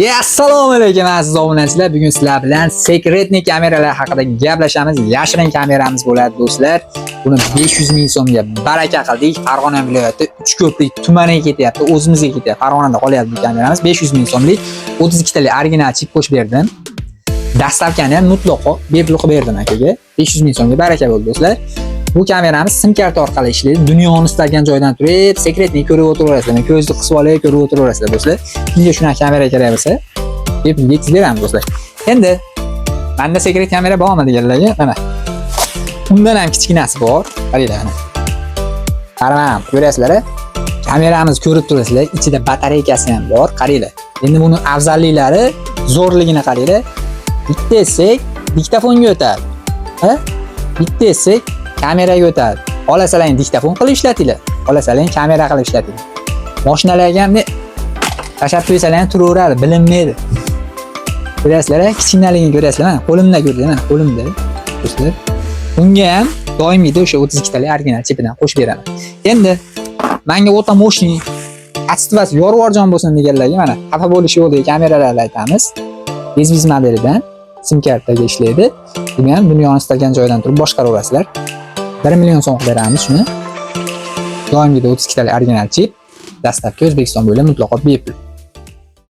Assalomu alaykum aziz obunachilar. Bugun sizlar bilan sekretni kameralar haqida gaplashamiz. Yashirin kameramiz bo'ladi do'stlar. Buni 500 ming so'mga baraka qildik. Farg'ona viloyati Uchko'prik tumaniga ketyapti. O'zimizga ketyapti. Farg'onada qolyapti bu kameramiz. 500 ming so'mlik 32 talik original chip qo'shib berdim. Dastavkani ham mutlaqo bepul qilib berdim akaga. 500 ming so'mga baraka bo'ldi do'stlar. Bu kameramiz sim karta orqali ishlaydi. Dunyoni istalgan joydan turib, sekretni ko'rib o'tiraverasizlar. Ko'zni qisib olib ko'rib o'tiraverasizlar do'stlar. Kimga shunaqa kamera kerak bo'lsa, bepul yetkazib beramiz do'stlar. Endi menda sekret kamera bormi deganlarga, mana. Undan ham kichkinasi bor. Qaranglar mana. Qarang, ko'rasizlar. Kameramiz ko'rib turasizlar, ichida batareykasi ham bor. Qaranglar. Endi buni afzalliklari, zo'rligini qaranglar. Bitta essek diktofonga o'tadi. Ha? Bitta essek kameraga o'tadi. Olasalaring diktofon qilib ishlatinglar. Olasalaring kamera qilib ishlatinglar. Mashinalarga ham tashab qo'ysalar ham turaveradi, bilinmaydi. Ko'rasizlar, kichkinaligini ko'rasizlar, mana qo'limda ko'rdinglar, mana qo'limda. Do'stlar, bunga ham doimiyda o'sha 32 talik original chipidan qo'shib beraman. Endi menga o'ta moshni astivasi yorvorjon bo'lsin deganlarga mana xafa bo'lish yo'q deb kameralarni aytamiz. Bezviz modelidan sim kartaga ishlaydi. Bu ham dunyoni istalgan joydan turib boshqaraverasizlar. 1 million so'm beramiz shuni. Doimgidek 32 talik original chip. Dastavka O'zbekiston bo'ylab mutlaqo bepul.